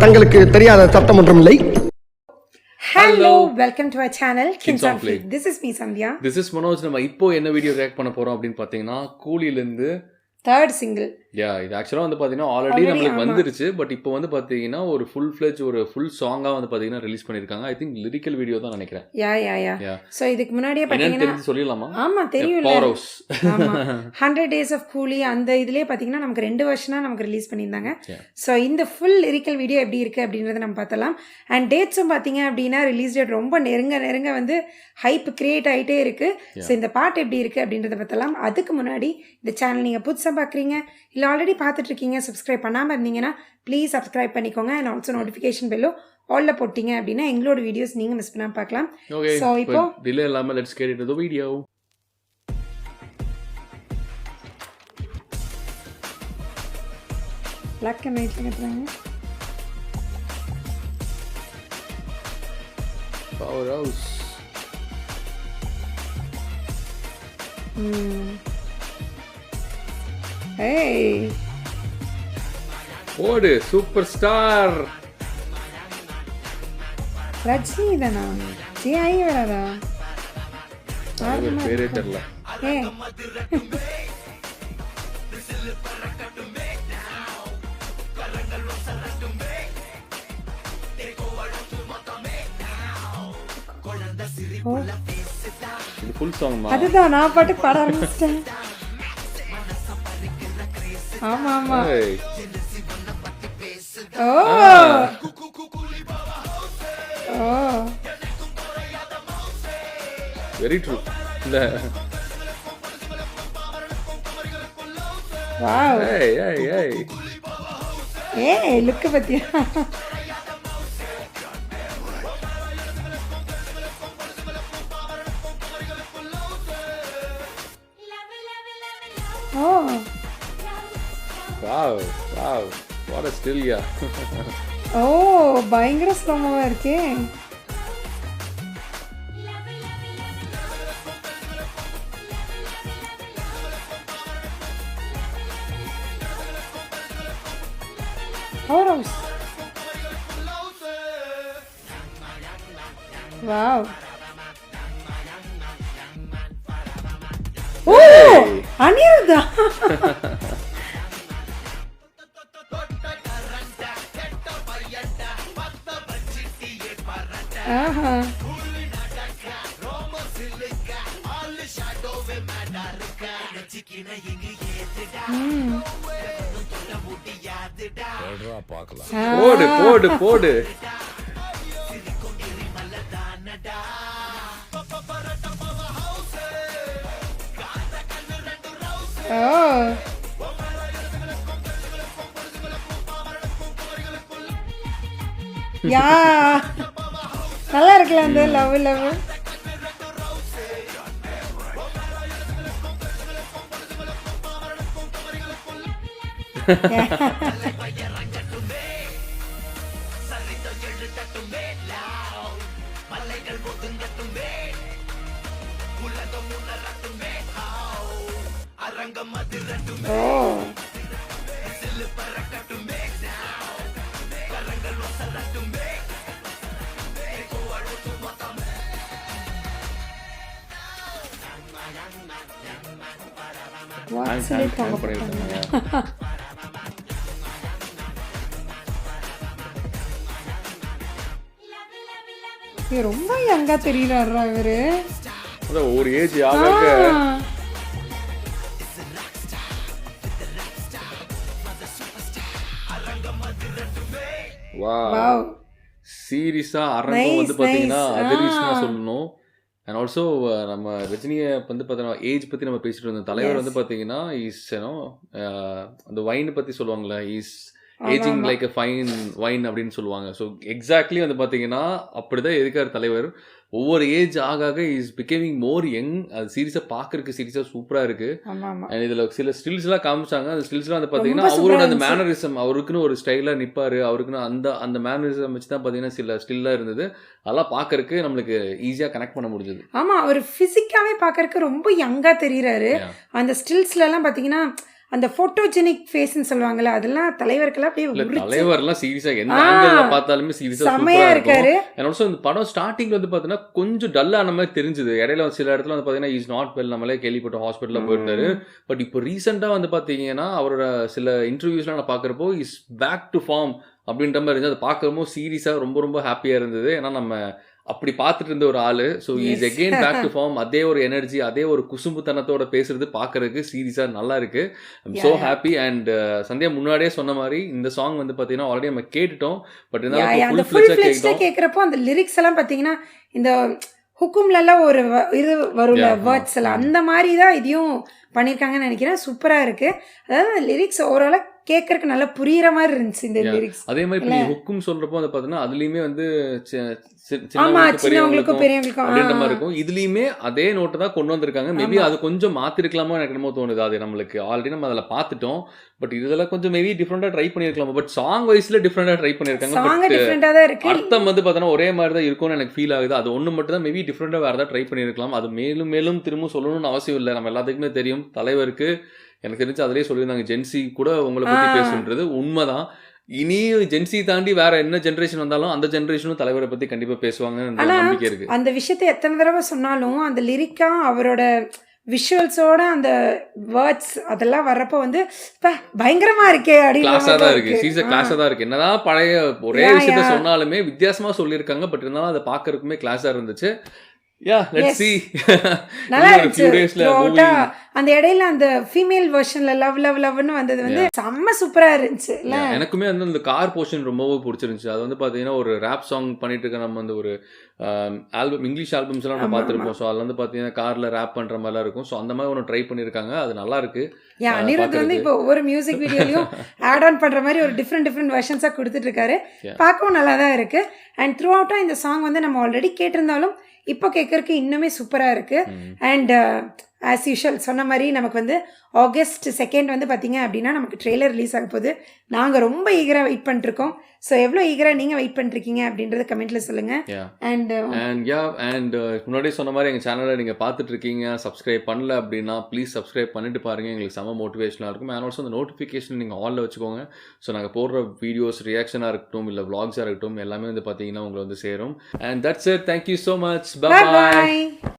தங்களுக்கு தெரியாத சட்டம் ஒன்றும் இல்லை. Hello, welcome to our channel Kins on Fleek. This is me Sandhya. This is Manoj. நம்ம இப்போ என்ன வீடியோ ரியாக்ட் பண்ண போறோம் அப்படின்னு பாத்தீங்கன்னா கூலில இருந்து third single. இது ஆக்சுவலா வந்து பாத்தீங்கன்னா ஆல்ரெடி நமக்கு வந்துருச்சு. பட் இப்போ வந்து பாத்தீங்கன்னா ஒரு ஃபுல் ஃப்ளெஜ் ஒரு ஃபுல் சாங்கா வந்து பாத்தீங்கன்னா ரிலீஸ் பண்ணிருக்காங்க. ஐ திங்க் லிரிக்கல் வீடியோ தான் நினைக்கிறேன். யா சோ இதுக்கு முன்னாடியே பாத்தீங்கன்னா தெரிஞ்சு சொல்லலாமா? ஆமா தெரியும்ல. Power house. ஆமா 100 days of கூலி அந்த இதுலயே பாத்தீங்கன்னா நமக்கு 2 வருஷனா நமக்கு ரிலீஸ் பண்ணிருந்தாங்க. சோ இந்த ஃபுல் லிரிக்கல் வீடியோ எப்படி இருக்கு அப்படிங்கறத நம்ம பார்த்தலாம். அண்ட் டேட்ஸும் பாத்தீங்க அப்படினா ரிலீஸ் டேட் ரொம்ப நெருங்க வந்து ஹைப் கிரியேட் ஆயிட்டே இருக்கு. சோ இந்த பாட்டு எப்படி இருக்கு அப்படிங்கறத பார்த்தலாம். அதுக்கு முன்னாடி இந்த சேனல் நீங்க புதுசா பாக்குறீங்க இல்ல ஆல்ரெடி பார்த்துட்டு இருக்கீங்க சப்ஸ்கிரைப் பண்ணாம இருந்தீங்கன்னா ப்ளீஸ் சப்ஸ்கிரைப் பண்ணிக்கோங்க. அண்ட் ஆல்சோ நோட்டிஃபிகேஷன் பெல்லும் ஆல்ல போட்டீங்க அப்படின்னா எங்களோட வீடியோஸ் நீங்க மிஸ் பண்ணாம பார்க்கலாம். சோ இப்போ டிலே இல்லாம let's get into the video. Black and white கட்டுறாங்க. Power house. Hey. ஓடு சூப்பர் ஸ்டார். ரஜினி தானா? ஜிஐ வரதா? பேரே தெரியல. ஏய். இது ஃபுல் சாங் மா. அதுதான் நான் பாட்டு பாட ஆரம்பிச்சிட்டேன். ஆமா ஓ வெரி ட்ரூ. இல்ல வாவ் ஏய் லுக் பத்தியா? ஓ wow what a still ya. ஓ பயங்கர ஸ்லோமோவா இருக்கே. Power House. Wow. Oh, Aniruddha. Aha. போடு போடு போடு. யா நல்லா இருக்குல்ல அந்த லவ் ரொம்ப யங்கா தெரியறாரா இவரு. அத ஒரு ஏஜ் ஆக வாவ் சீரியஸா அரங்கம் வந்து பாத்தீங்கன்னா அதிர்ஷ்டமா சொல்லணும். அண்ட் ஆல்சோ நம்ம ரஜினியை வந்து பார்த்தீங்கன்னா ஏஜ் பற்றி நம்ம பேசிட்டு இருந்தோம். தலைவர் வந்து பார்த்தீங்கன்னா இஸ் அந்த வைன் பற்றி சொல்லுவாங்கள்ல, is ageing like a fine wine அப்படின்னு சொல்லுவாங்க. ஸோ எக்ஸாக்ட்லி வந்து பார்த்தீங்கன்னா அப்படிதான் இருக்கார் தலைவர். ஒவ்வொரு ஏஜ் ஆக இஸ் பிகேமிங் மோர் யங். அது சீரியஸாக பார்க்கறதுக்கு சீரியஸாக சூப்பராக இருக்கு. அண்ட் இதில் சில ஸ்டில்ஸ்லாம் காமிச்சாங்க. அந்த ஸ்டில்ஸ்லாம் வந்து பார்த்தீங்கன்னா அவரோட அந்த மேனரிசம், அவருக்குன்னு ஒரு ஸ்டைலாக நிற்பாரு, அவருக்குன்னு அந்த மேனரிசம் வச்சு தான் பார்த்தீங்கன்னா சில ஸ்டில்லாக இருந்தது. அதெல்லாம் பார்க்கறதுக்கு நம்மளுக்கு ஈஸியாக கனெக்ட் பண்ண முடிஞ்சது. ஆமாம், அவர் ஃபிசிக்காகவே பார்க்கறதுக்கு ரொம்ப யங்காக தெரிகிறாரு. அந்த ஸ்டில்ஸ்லாம் பார்த்தீங்கன்னா அந்த ஃபோட்டோஜெனிக் ஃபேஸ்ன்னு சொல்லுவாங்கல்ல, அதெல்லாம் தலைவருக்கெல்லாம் அப்படியே இல்ல உரிச்சு தலைவர்லாம் சீரியஸா எந்த ஆங்கிள் பார்த்தாலுமே சீரியஸா செமையா சூப்பரா இருக்காரு. இருக்கும். அண்ட் ஆல்சோ இந்த படம் ஸ்டார்டிங்ல வந்து பாத்தீங்கன்னா கொஞ்சம் டல்லான மாதிரி தெரிஞ்சது. இடையில சில இடத்துல வந்து பாத்தீங்கன்னா இஸ் நாட் வெல், நம்மளே கேள்விப்பட்டோம் ஹாஸ்பிட்டல்ல போயிருந்தாரு. பட் இப்போ ரீசெண்டா வந்து பாத்தீங்கன்னா அவரோட சில இன்டர்வியூஸ்லாம் நான் பாக்குறப்போ இஸ் பேக் டு ஃபார்ம் அப்படின்ற மாதிரி இருந்துச்சு. அதை பார்க்குறப்போ சீரியஸா ரொம்ப ரொம்ப ஹாப்பியா இருந்தது. ஏன்னா நம்ம அப்படி பார்த்துட்டு இருந்த ஒரு ஆளு. So is again back to form. அதே ஒரு எனர்ஜி, அதே ஒரு குசும்புத்தனத்தோட பேசுறது பார்க்கறதுக்கு சீரியஸா நல்லா இருக்கு. I'm so happy. And Sandhya முன்னாடியே சொன்ன மாதிரி இந்த சாங் வந்து பார்த்தீங்கன்னா ஆல்ரெடி நம்ம கேட்டுட்டோம். பட் அந்த இருந்தாலும் ஃபுல் ஃபிளெஜ்டா கேட்குறப்போ அந்த லிரிக்ஸ் எல்லாம் பார்த்தீங்கன்னா இந்த ஹுக்கும்லலாம் ஒரு இது வரும்ல வேர்ட்ஸ் எல்லாம் அந்த மாதிரி தான் இதையும் பண்ணியிருக்காங்கன்னு நினைக்கிறேன். சூப்பராக இருக்குது. அதாவது அந்த லிரிக்ஸ் ஓவராலாக கேட்கறதுக்கு நல்லா புரியுற மாதிரி இருந்துச்சு இந்த லிரிக்ஸ். அதே மாதிரி இப்போ நீ ஹுக்கும் சொல்றப்போ வந்து பார்த்தீங்கன்னா அதுலேயுமே வந்து சின்னவங்களுக்கும் பெரியவங்களுக்கும் அப்படின்ற மாதிரி இருக்கும். இதுலயுமே அதே நோட்டு தான் கொண்டு வந்திருக்காங்க. மேபி அது கொஞ்சம் மாத்திருக்கலாமோ எனக்கு என்னமோ தோணுது. அது நம்மளுக்கு ஆல்ரெடி நம்ம அதில் பார்த்துட்டோம். பட் இதெல்லாம் கொஞ்சம் மேபி டிஃப்ரெண்டா ட்ரை பண்ணிருக்கலாம். பட் சாங் வைஸ்ல டிஃப்ரெண்டா ட்ரை பண்ணிருக்காங்க. அர்த்தம் வந்து பார்த்தோன்னா ஒரே மாதிரி தான் இருக்கும்னு எனக்கு ஃபீல் ஆகுது. அது ஒன்று மட்டும் தான் மேபி டிஃப்ரெண்டா வேற ஏதாவது ட்ரை பண்ணிருக்கலாம். அது மேலும் மேலும் திரும்ப சொல்லணும்னு அவசியம் இல்லை. நம்ம எல்லாத்துக்குமே தெரியும் தலைவருக்கு. எனக்கு தெரிஞ்சு அதிலேயே சொல்லியிருந்தாங்க ஜென்சி கூட உங்களை பத்தி பேசுன்றது உண்மைதான். இனி ஜென்சி தாண்டி வேற என்ன ஜெனரேஷன் வந்தாலும் அந்த ஜெனரேஷனும் தலைவரை பத்தி கண்டிப்பா பேசுவாங்கன்னு நம்பிக்கை இருக்கு. அந்த விஷயத்தை எத்தனை தடவை சொன்னாலும் அந்த லிரிக்கா அவரோட விஷுவல்ஸோட அந்த வேர்ட்ஸ் அதெல்லாம் வர்றப்போ வந்து பயங்கரமா இருக்கே கிளாஸா தான் இருக்கு. சீசன் கிளாஸா தான் இருக்கு. என்னதான் பழைய ஒரே விஷயத்த சொன்னாலுமே வித்தியாசமா சொல்லியிருக்காங்க. பட் இருந்தாலும் அதை பார்க்கறதுக்குமே கிளாஸா இருந்துச்சு. நல்லா இருந்துச்சு. அந்த இடையில அந்த ஃபீமேல் வெர்ஷன்ல லவ் லவ் லவ்னு வந்தது வந்து செம்ம சூப்பரா இருந்துச்சு. எனக்குமே வந்து அந்த கார் போர்ஷன் ரொம்பவே பிடிச்சிருந்துச்சு. அது வந்து பாத்தீங்கன்னா ஒரு ரேப் சாங் பண்ணிட்டு இருக்க நம்ம வந்து ஒரு ஆல்பம் இங்கிலீஷ் ஆல்பம்ஸ் எல்லாம் நம்ம பார்த்துருப்போம். ஸோ அதில் வந்து பார்த்தீங்கன்னா காரில் ரேப் பண்ணுற மாதிரிலாம் இருக்கும். ஸோ அந்த மாதிரி ஒன்று ட்ரை பண்ணியிருக்காங்க. அது நல்லா இருக்கு. அனிருத் வந்து இப்போ ஒவ்வொரு மியூசிக் வீடியோலையும் ஆட் ஆன் பண்ணுற மாதிரி ஒரு டிஃப்ரெண்ட் வெர்ஷன்ஸாக கொடுத்துட்டு இருக்காரு. பார்க்கவும் நல்லா தான் இருக்கு. அண்ட் த்ரூ அவுட்டாக இந்த சாங் வந்து நம்ம ஆல்ரெடி கேட்டிருந்தாலும் இப்போ கேட்கறதுக்கு இன்னுமே சூப்பராக இருக்கு. அண்ட் ஆஸ் யூஷுவல் சொன்ன மாதிரி நமக்கு வந்து August 2 வந்து பார்த்தீங்க அப்படின்னா நமக்கு ட்ரெய்லர் ரிலீஸ் ஆக போகுது. நாங்கள் ரொம்ப ஈகராக வெயிட் பண்ணிருக்கோம். ஸோ எவ்வளோ ஈகராக நீங்கள் வெயிட் பண்ணிருக்கீங்க அப்படின்றத கமெண்ட்ல சொல்லுங்கள். அண்ட் முன்னாடியே சொன்ன மாதிரி எங்கள் சேனலை நீங்கள் பார்த்துட்டு இருக்கீங்க, சப்ஸ்கிரைப் பண்ணல அப்படின்னா ப்ளீஸ் சப்ஸ்கிரைப் பண்ணிட்டு பாருங்கள். எங்களுக்கு செம்ம மோட்டிவேஷனாக இருக்கும். அண்ட் ஆல்சோ அந்த நோட்டிஃபிகேஷன் நீங்கள் ஆலில் வச்சுக்கோங்க. ஸோ நாங்கள் போடுற வீடியோஸ் ரியாக்ஷனாக இருக்கட்டும் இல்லை vlogs இருக்கட்டும் எல்லாமே வந்து பார்த்தீங்கன்னா உங்களை வந்து சேரும். And that's it. Thank you so much. By.